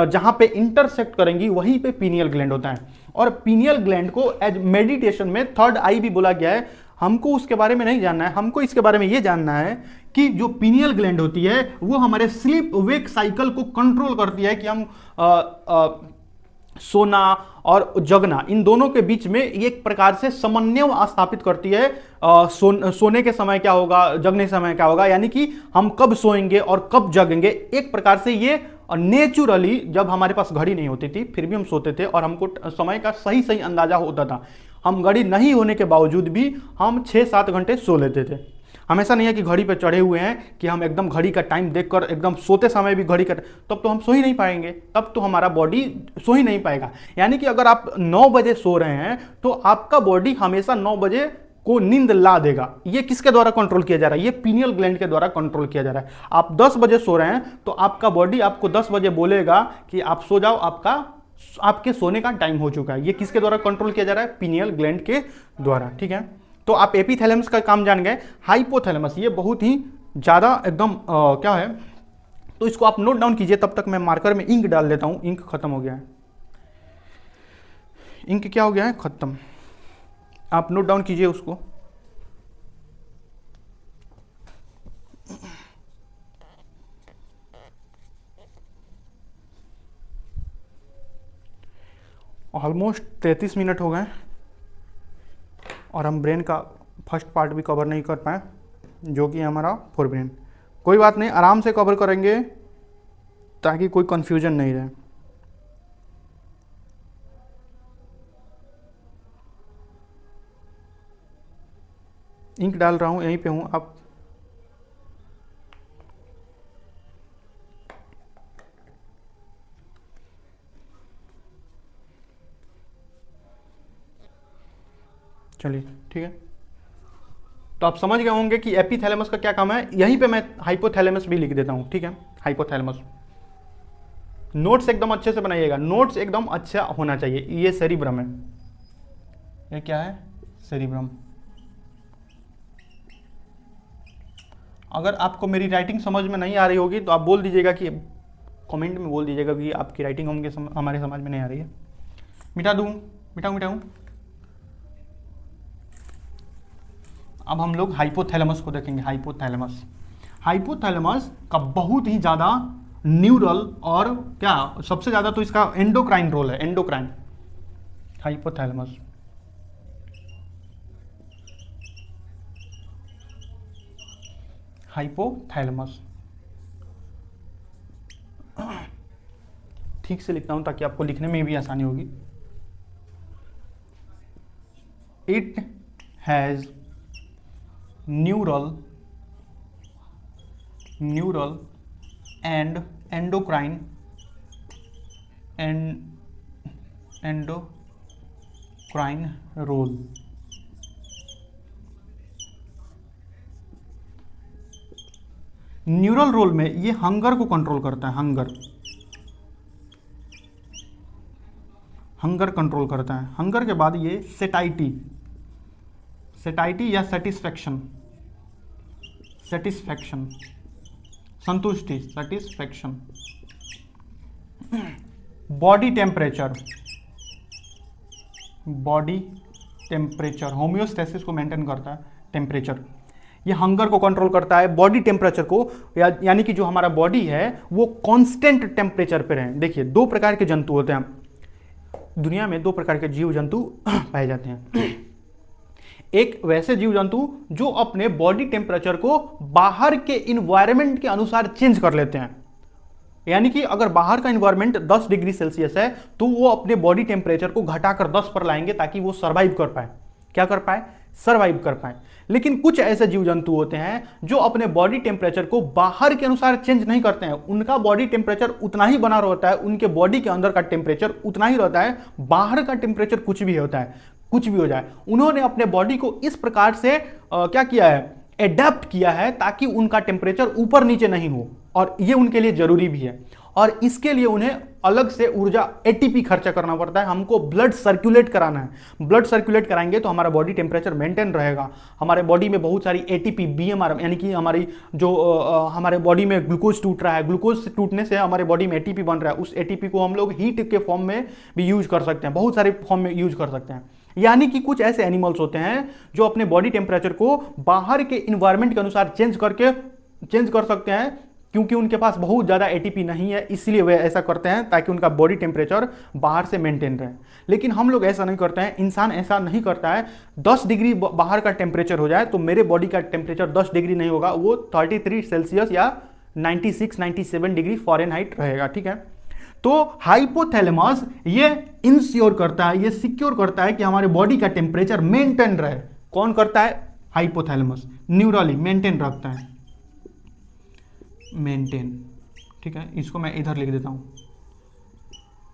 जहां पे इंटरसेक्ट करेंगी वहीं पे पीनियल ग्लैंड होता है। और पीनियल ग्लैंड को एज मेडिटेशन में थर्ड आई भी बोला गया है। हमको उसके बारे में नहीं जानना है, हमको इसके बारे में यह जानना है कि जो पीनियल ग्लैंड होती है वो हमारे स्लीप वेक साइकिल को कंट्रोल करती है, कि हम सोना और जगना, इन दोनों के बीच में एक प्रकार से समन्वय स्थापित करती है। सोने के समय क्या होगा, जगने के समय क्या होगा, यानी कि हम कब सोएंगे और कब जगेंगे। एक प्रकार से ये नेचुरली, जब हमारे पास घड़ी नहीं होती थी फिर भी हम सोते थे और हमको समय का सही अंदाजा होता था। हम घड़ी नहीं होने के बावजूद भी हम 6-7 घंटे सो लेते थे। हमेशा नहीं है कि घड़ी पे चढ़े हुए हैं कि हम एकदम घड़ी का टाइम देखकर एकदम सोते समय भी घड़ी का, तब तो हम सो ही नहीं पाएंगे, तब तो हमारा बॉडी सो ही नहीं पाएगा। यानी कि अगर आप 9 बजे सो रहे हैं तो आपका बॉडी हमेशा 9 बजे को नींद ला देगा। ये किसके द्वारा कंट्रोल किया जा रहा है? ये पीनियल ग्लैंड के द्वारा कंट्रोल किया जा रहा है। आप 10 बजे सो रहे हैं तो आपका बॉडी आपको 10 बजे बोलेगा कि आप सो जाओ, आपके सोने का टाइम हो चुका है। ये किसके द्वारा कंट्रोल किया जा रहा है? पीनियल ग्लैंड के द्वारा, ठीक है। तो आप एपिथैलेमस का काम जान गए। हाइपोथैलेमस ये बहुत ही ज्यादा एकदम क्या है, तो इसको आप नोट डाउन कीजिए। तब तक मैं मार्कर में इंक डाल देता हूं। इंक खत्म हो गया है, इंक क्या हो गया है? खत्म। आप नोट डाउन कीजिए उसको। ऑलमोस्ट 33 मिनट हो गए और हम ब्रेन का फर्स्ट पार्ट भी कवर नहीं कर पाए, जो कि हमारा फोर ब्रेन। कोई बात नहीं, आराम से कवर करेंगे ताकि कोई कंफ्यूजन नहीं रहे। इंक डाल रहा हूं, यहीं पे हूं आप। चलिए ठीक है, तो आप समझ गए होंगे कि एपिथैलेमस का क्या काम है। यहीं पे मैं हाइपोथैलेमस भी लिख देता हूं, ठीक है। हाइपोथैलेमस, नोट्स एकदम अच्छे से बनाइएगा, नोट्स एकदम अच्छा होना चाहिए। ये सेरिब्रम है, ये क्या है? सेरिब्रम। अगर आपको मेरी राइटिंग समझ में नहीं आ रही होगी तो आप बोल दीजिएगा, कि कमेंट में बोल दीजिएगा कि आपकी राइटिंग हमारे समझ में नहीं आ रही है। मिटा दूं? मिटाऊं? अब हम लोग हाइपोथैलेमस को देखेंगे। हाइपोथैलेमस का बहुत ही ज्यादा न्यूरल और क्या सबसे ज्यादा तो इसका एंडोक्राइन रोल है। Endocrine, hypothalamus. हाइपोथैलेमस ठीक से लिखता हूं ताकि आपको लिखने में भी आसानी होगी। It has neural and endocrine role। Neural role में ये हंगर को कंट्रोल करता है। हंगर कंट्रोल करता है। हंगर के बाद ये सेटाइटी या सेटिस्फैक्शन, संतुष्टि, सेटिस्फैक्शन। बॉडी टेम्परेचर, होम्योस्टेसिस को मेंटेन करता है, टेम्परेचर। ये हंगर को कंट्रोल करता है, बॉडी टेम्परेचर को, यानी कि जो हमारा बॉडी है वो कांस्टेंट टेम्परेचर पे रहे। देखिए दो प्रकार के जंतु होते हैं दुनिया में, दो प्रकार के जीव जंतु पाए जाते हैं। एक वैसे जीव जंतु जो अपने बॉडी टेम्परेचर को बाहर के इन्वायरमेंट के अनुसार चेंज कर लेते हैं, यानी कि अगर बाहर का इन्वायरमेंट 10 डिग्री सेल्सियस है तो वो अपने बॉडी टेम्परेचर को घटाकर 10 पर लाएंगे ताकि वो सर्वाइव कर पाए। क्या कर पाए? सर्वाइव कर पाए। लेकिन कुछ ऐसे जीव जंतु होते हैं जो अपने बॉडी टेम्परेचर को बाहर के अनुसार चेंज नहीं करते हैं, उनका बॉडी टेम्परेचर उतना ही बना रहता है, उनके बॉडी के अंदर का टेम्परेचर उतना ही रहता है, बाहर का टेम्परेचर कुछ भी होता है, कुछ भी हो जाए। उन्होंने अपने बॉडी को इस प्रकार से क्या किया है, एडेप्ट किया है ताकि उनका टेम्परेचर ऊपर नीचे नहीं हो, और ये उनके लिए जरूरी भी है। और इसके लिए उन्हें अलग से ऊर्जा एटीपी खर्चा करना पड़ता है। हमको ब्लड सर्कुलेट कराना है, ब्लड सर्कुलेट कराएंगे तो हमारा बॉडी टेम्परेचर मेंटेन रहेगा। हमारे बॉडी में बहुत सारी एटीपी, बीएमआर, यानी कि हमारी जो हमारे बॉडी में ग्लूकोज टूट रहा है, ग्लूकोज टूटने से हमारे बॉडी में एटीपी बन रहा है, उस एटीपी को हम लोग हीट के फॉर्म में भी यूज कर सकते हैं, बहुत सारे फॉर्म में यूज कर सकते हैं। यानी कि कुछ ऐसे एनिमल्स होते हैं जो अपने बॉडी टेम्परेचर को बाहर के इन्वायरमेंट के अनुसार चेंज कर सकते हैं, क्योंकि उनके पास बहुत ज़्यादा एटीपी नहीं है, इसलिए वे ऐसा करते हैं ताकि उनका बॉडी टेम्परेचर बाहर से मेंटेन रहे। लेकिन हम लोग ऐसा नहीं करते हैं, इंसान ऐसा नहीं करता है। 10 डिग्री बाहर का टेम्परेचर हो जाए तो मेरे बॉडी का टेम्परेचर 10 डिग्री नहीं होगा, वो 33 सेल्सियस या 96-97 डिग्री फ़ारेनहाइट रहेगा। ठीक है, तो हाइपोथैलेमस ये इंश्योर करता है, ये सिक्योर करता है कि हमारे बॉडी का टेम्परेचर मेंटेन रहे। कौन करता है? हाइपोथैलेमस न्यूरली मेंटेन रखता है, मेंटेन। ठीक है, इसको मैं इधर लिख देता हूं।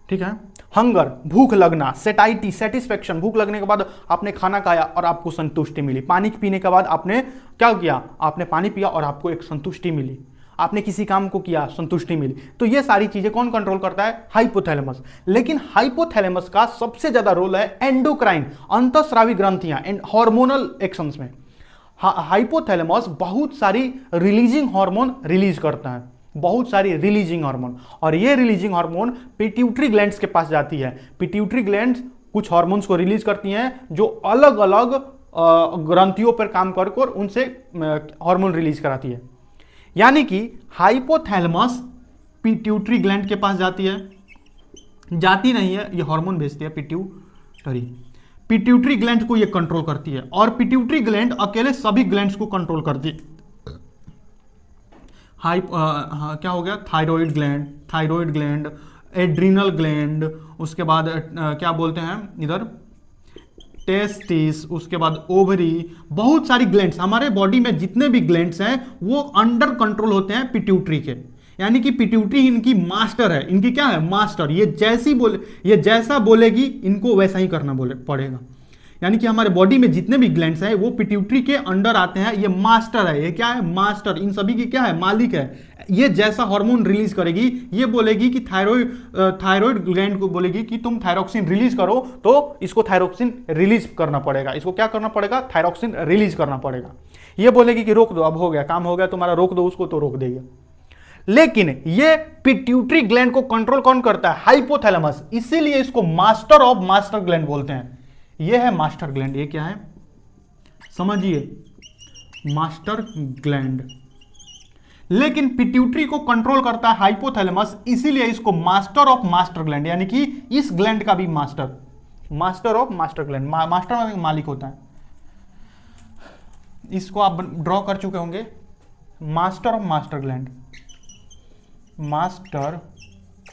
ठीक है, हंगर, भूख लगना, सेटाइटी, सेटिस्फेक्शन, भूख लगने के बाद आपने खाना खाया और आपको संतुष्टि मिली। पानी पीने के बाद आपने क्या किया? आपने पानी पिया और आपको एक संतुष्टि मिली। आपने किसी काम को किया, संतुष्टि मिली। तो ये सारी चीजें कौन कंट्रोल करता है? हाइपोथैलेमस। लेकिन हाइपोथैलेमस का सबसे ज्यादा रोल है एंडोक्राइन, अंतःस्रावी ग्रंथियां एंड हार्मोनल एक्शंस में। हाइपोथैलेमस बहुत सारी रिलीजिंग हार्मोन रिलीज करता है, बहुत सारी रिलीजिंग हार्मोन, और ये रिलीजिंग हार्मोन पिट्यूटरी ग्लैंड्स के पास जाती है। पिट्यूटरी ग्लैंड्स कुछ हार्मोन्स को रिलीज करती हैं जो अलग अलग ग्रंथियों पर काम कर उनसे हार्मोन रिलीज कराती है। यानी कि हाइपोथैलेमस पिट्यूटरी ग्लैंड के पास जाती है, जाती नहीं है, ये हार्मोन भेजती है पिट्यूटरी ग्लैंड को ये कंट्रोल करती है, और पिट्यूटरी ग्लैंड अकेले सभी ग्लैंड्स को कंट्रोल करती है। क्या हो गया? थायराइड ग्लैंड, एड्रिनल ग्लैंड, उसके बाद क्या बोलते हैं इधर, टेस्टिस, उसके बाद ओवरी, बहुत सारी ग्लैंड्स। हमारे बॉडी में जितने भी ग्लैंड्स हैं वो अंडर कंट्रोल होते हैं पिट्यूटरी के। यानी कि पिट्यूटरी इनकी मास्टर है, इनकी क्या है? मास्टर। ये जैसा बोलेगी इनको वैसा ही करना पड़ेगा। यानी कि हमारे बॉडी में जितने भी ग्लैंड्स हैं वो पिट्यूटरी के अंडर आते हैं। ये मास्टर है, ये क्या है? मास्टर। इन सभी की क्या है? मालिक है। ये जैसा हार्मोन रिलीज करेगी, ये बोलेगी कि थायराइड ग्लैंड को बोलेगी कि तुम थायरोक्सिन रिलीज करो, तो इसको थायरोक्सिन रिलीज करना पड़ेगा। इसको क्या करना पड़ेगा? थायरोक्सिन रिलीज करना पड़ेगा। ये बोलेगी कि रोक दो, अब हो गया, काम हो गया तुम्हारा, रोक दो उसको, तो रोक देगा। लेकिन ये पिट्यूटरी ग्लैंड को कंट्रोल कौन करता है? हाइपोथैलेमस। इसीलिए इसको मास्टर ऑफ मास्टर ग्लैंड बोलते हैं। ये है मास्टर ग्लैंड। ये क्या है? समझिए, मास्टर ग्लैंड। लेकिन पिट्यूटरी को कंट्रोल करता है हाइपोथैलेमस, इसीलिए इसको मास्टर ऑफ मास्टर ग्लैंड, यानी कि इस ग्लैंड का भी master of master gland, master में मालिक होता है। इसको आप ड्रॉ कर चुके होंगे, master of master gland, master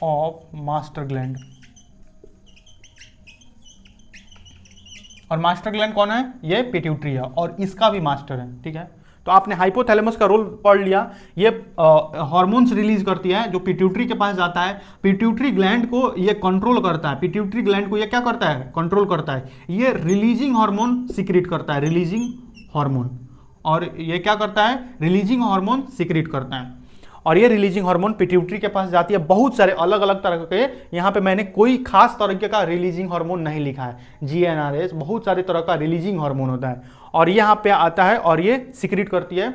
of master gland. और मास्टर ग्लैंड कौन है? ये पिट्यूटरी है, और इसका भी मास्टर है। ठीक है, तो आपने हाइपोथैलेमस का रोल पढ़ लिया। ये हार्मोन्स रिलीज करती है जो पिट्यूटरी के पास जाता है। पिट्यूटरी ग्लैंड को ये कंट्रोल करता है, पिट्यूटरी ग्लैंड को ये क्या करता है? कंट्रोल करता है। ये रिलीजिंग हार्मोन सिक्रीट करता है, रिलीजिंग हार्मोन। और ये क्या करता है? रिलीजिंग हार्मोन सिक्रीट करता है। और ये रिलीजिंग हार्मोन पिट्यूटरी के पास जाती है। बहुत सारे अलग अलग तरह के, यहाँ पे मैंने कोई खास तरीके का रिलीजिंग हार्मोन नहीं लिखा है, GnRH, बहुत सारे तरह का रिलीजिंग हार्मोन होता है। और यहाँ पे आता है और ये सिक्रीट करती है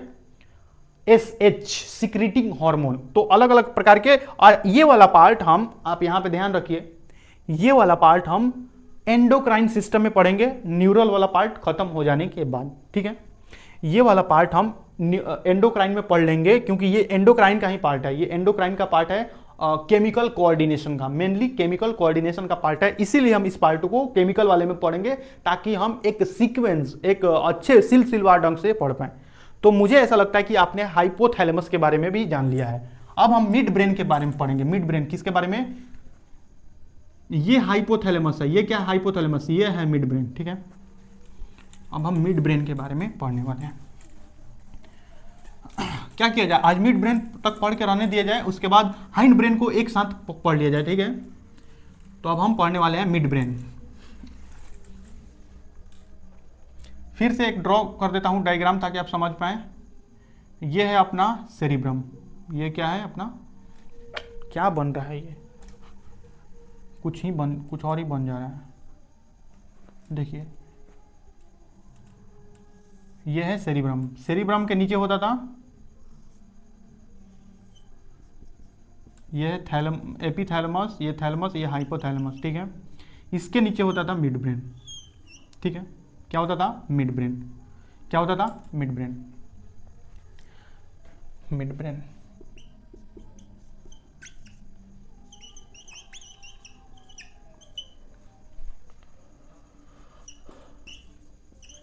SH, सिक्रीटिंग हार्मोन। तो अलग अलग प्रकार के। और ये वाला पार्ट आप यहाँ पे ध्यान रखिए, ये वाला पार्ट हम एंडोक्राइन सिस्टम में पढ़ेंगे, न्यूरल वाला पार्ट खत्म हो जाने के बाद। ठीक है, ये वाला पार्ट हम एंडोक्राइन में पढ़ लेंगे, क्योंकि ये एंडोक्राइन का ही पार्ट है, ये एंडोक्राइन का पार्ट है, केमिकल कोऑर्डिनेशन का, मेनली केमिकल कोऑर्डिनेशन का पार्ट है, इसीलिए हम इस पार्ट को केमिकल वाले में पढ़ेंगे ताकि हम एक सीक्वेंस, एक अच्छे सिलसिलेवार ढंग से पढ़ पाएं। तो मुझे ऐसा लगता है कि आपने हाइपोथैलेमस के बारे में भी जान लिया है। अब हम मिड ब्रेन के बारे में पढ़ेंगे। मिड ब्रेन किसके बारे में? ये हाइपोथैलेमस है, ये क्या है? हाइपोथैलेमस, ये है मिड ब्रेन, ठीक है। अब हम मिड ब्रेन के बारे में पढ़ने वाले हैं। क्या किया जाए, आज मिड ब्रेन तक पढ़ के रहने दिया जाए, उसके बाद हाइंड ब्रेन को एक साथ पढ़ लिया जाए, ठीक है। तो अब हम पढ़ने वाले हैं मिड ब्रेन। फिर से एक ड्रॉ कर देता हूं डायग्राम ताकि आप समझ पाए। ये है अपना सेरिब्रम, ये क्या है अपना, क्या बन रहा है, ये कुछ और ही बन जा रहा है। देखिए ये है सेरिब्रम, सेरिब्रम के नीचे होता था ये एपिथैलेमस, ये थैलेमस, ये हाइपोथैलेमस, ठीक है। इसके नीचे होता था मिड ब्रेन, ठीक है। क्या होता था? Mid brain. क्या होता था? Mid brain. Mid brain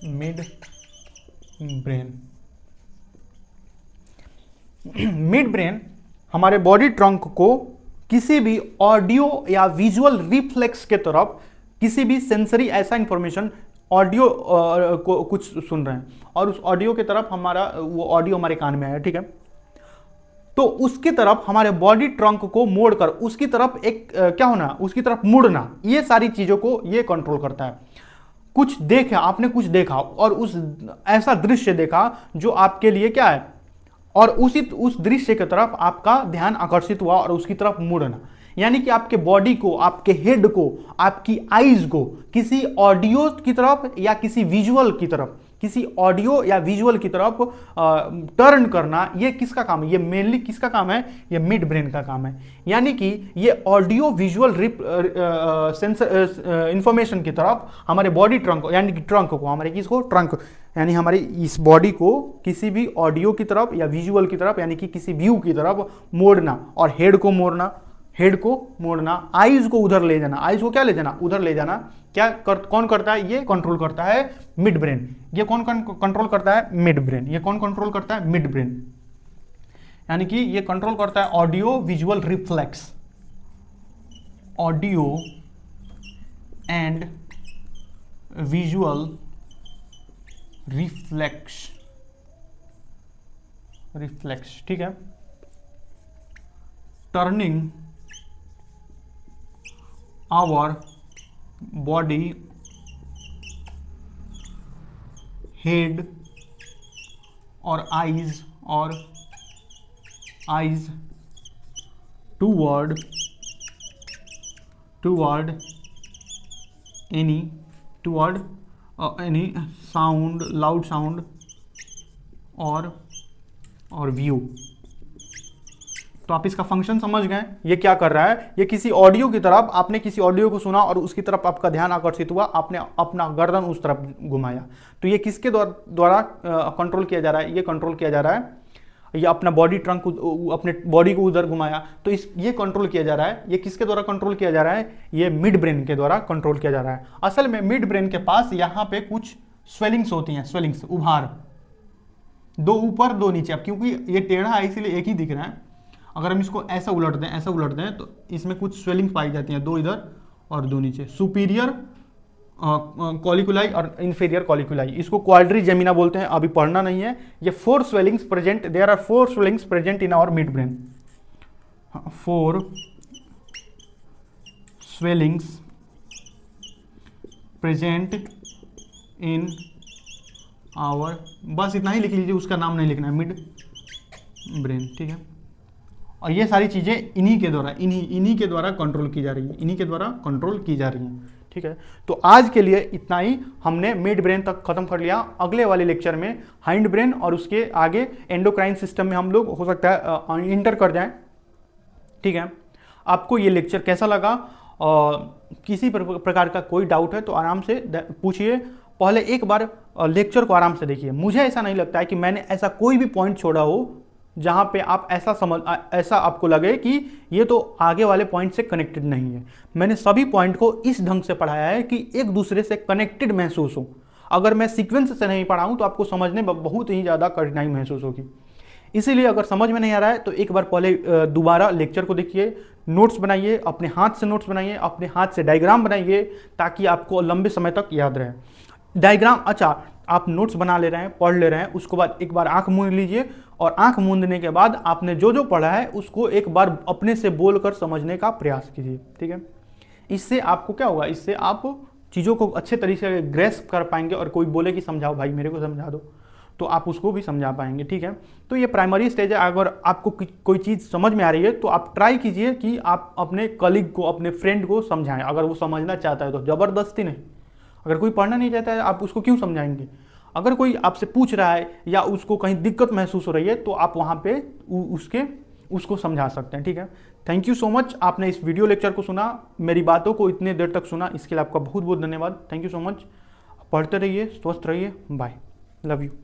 mid brain. Mid brain हमारे बॉडी ट्रंक को किसी भी ऑडियो या विजुअल रिफ्लेक्स के तरफ, किसी भी सेंसरी ऐसा इंफॉर्मेशन, ऑडियो को कुछ सुन रहे हैं और उस ऑडियो की तरफ हमारा वो ऑडियो हमारे कान में आया, ठीक है। तो उसकी तरफ हमारे बॉडी ट्रंक को मोड़कर उसकी तरफ एक क्या होना, उसकी तरफ मुड़ना, ये सारी चीजों को ये कंट्रोल करता है। कुछ देखा आपने, कुछ देखा और उस ऐसा दृश्य देखा जो आपके लिए क्या है, और उस दृश्य की तरफ आपका ध्यान आकर्षित हुआ और उसकी तरफ मुड़ना, यानी कि आपके बॉडी को, आपके हेड को, आपकी आईज को किसी ऑडियो की तरफ या किसी विजुअल की तरफ, किसी ऑडियो या विजुअल की तरफ टर्न करना, ये किसका काम है? ये मेनली किसका काम है? ये मिड ब्रेन का काम है। यानी कि ये ऑडियो विजुअल सेंसर इंफॉर्मेशन की तरफ हमारे बॉडी ट्रंक, यानी कि ट्रंक को, हमारे किसको? ट्रंक, यानी हमारी इस बॉडी को किसी भी ऑडियो की तरफ या विजुअल की तरफ, यानी कि किसी व्यू की तरफ मोड़ना, और हेड को मोड़ना, हेड को मोड़ना, आईज को उधर ले जाना, आईज को क्या ले जाना? उधर ले जाना। कौन करता है? ये कंट्रोल करता है मिड ब्रेन। ये कौन कंट्रोल करता है? Mid brain. ये कौन कंट्रोल करता है? Mid brain. यानी कि ये कंट्रोल करता है audio visual reflex, audio and visual reflex, ठीक है। Turning our body, head or eyes toward any sound, loud sound or view। तो आप इसका फंक्शन समझ गए। ये क्या कर रहा है? ये किसी ऑडियो की तरफ, आपने किसी ऑडियो को सुना और उसकी तरफ आपका ध्यान आकर्षित हुआ, आपने अपना गर्दन उस तरफ घुमाया, तो ये किसके द्वारा कंट्रोल किया जा रहा है? ये कंट्रोल किया जा रहा है, ये अपना बॉडी ट्रंक, अपने बॉडी को उधर घुमाया, तो ये कंट्रोल किया जा रहा है। ये किसके द्वारा कंट्रोल किया जा रहा है? ये मिड ब्रेन के द्वारा कंट्रोल किया जा रहा है। असल में मिड ब्रेन के पास यहाँ पे कुछ स्वेलिंग्स होती हैं, स्वेलिंग्स, उभार, दो ऊपर दो नीचे। अब क्योंकि ये टेढ़ा है इसलिए एक ही दिख रहा है, अगर हम इसको ऐसा उलट दें तो इसमें कुछ स्वेलिंग पाई जाती हैं, दो इधर और दो नीचे। सुपीरियर कॉलिकुलाई और इंफीरियर कॉलिकुलाई, इसको क्वाड्रिजेमिना बोलते हैं, अभी पढ़ना नहीं है। ये 4 swellings present, there are 4 swellings present in our mid brain. 4 swellings present in our, बस इतना ही लिख लीजिए, उसका नाम नहीं लिखना है, मिड ब्रेन, ठीक है। और ये सारी चीज़ें इन्हीं के द्वारा कंट्रोल की जा रही है, इन्हीं के द्वारा कंट्रोल की जा रही हैं, ठीक है। तो आज के लिए इतना ही, हमने मिड ब्रेन तक खत्म कर लिया। अगले वाले लेक्चर में हाइंड ब्रेन और उसके आगे एंडोक्राइन सिस्टम में हम लोग हो सकता है इंटर कर जाएं, ठीक है। आपको ये लेक्चर कैसा लगा? किसी प्रकार का कोई डाउट है तो आराम से पूछिए, पहले एक बार लेक्चर को आराम से देखिए। मुझे ऐसा नहीं लगता है कि मैंने ऐसा कोई भी पॉइंट छोड़ा हो जहाँ पे आप ऐसा आपको लगे कि ये तो आगे वाले पॉइंट से कनेक्टेड नहीं है। मैंने सभी पॉइंट को इस ढंग से पढ़ाया है कि एक दूसरे से कनेक्टेड महसूस हो। अगर मैं सीक्वेंस से नहीं पढ़ाऊँ तो आपको समझने में बहुत ही ज़्यादा कठिनाई महसूस होगी। इसीलिए अगर समझ में नहीं आ रहा है तो एक बार पहले दोबारा लेक्चर को देखिए, नोट्स बनाइए, अपने हाथ से नोट्स बनाइए, अपने हाथ से डायग्राम बनाइए, ताकि आपको लंबे समय तक याद रहे डायग्राम। अच्छा, आप नोट्स बना ले रहे हैं, पढ़ ले रहे हैं, उसके बाद एक बार आंख मूंद लीजिए और आंख मूंदने के बाद आपने जो जो पढ़ा है उसको एक बार अपने से बोलकर समझने का प्रयास कीजिए। ठीक है, इससे आपको क्या होगा, इससे आप चीज़ों को अच्छे तरीके से ग्रेस्प कर पाएंगे। और कोई बोले कि समझाओ भाई, मेरे को समझा दो, तो आप उसको भी समझा पाएंगे। ठीक है, तो ये प्राइमरी स्टेज है। अगर आपको कोई चीज़ समझ में आ रही है तो आप ट्राई कीजिए कि आप अपने कलीग को, अपने फ्रेंड को समझाएं। अगर वो समझना चाहता है तो, ज़बरदस्ती नहीं। अगर कोई पढ़ना नहीं चाहता है, आप उसको क्यों समझाएंगे? अगर कोई आपसे पूछ रहा है या उसको कहीं दिक्कत महसूस हो रही है तो आप वहाँ पे उसको समझा सकते हैं। ठीक है, थैंक यू सो मच, आपने इस वीडियो लेक्चर को सुना, मेरी बातों को इतने देर तक सुना, इसके लिए आपका बहुत बहुत धन्यवाद। Thank you so much. पढ़ते रहिए, स्वस्थ रहिए, बाय, लव यू।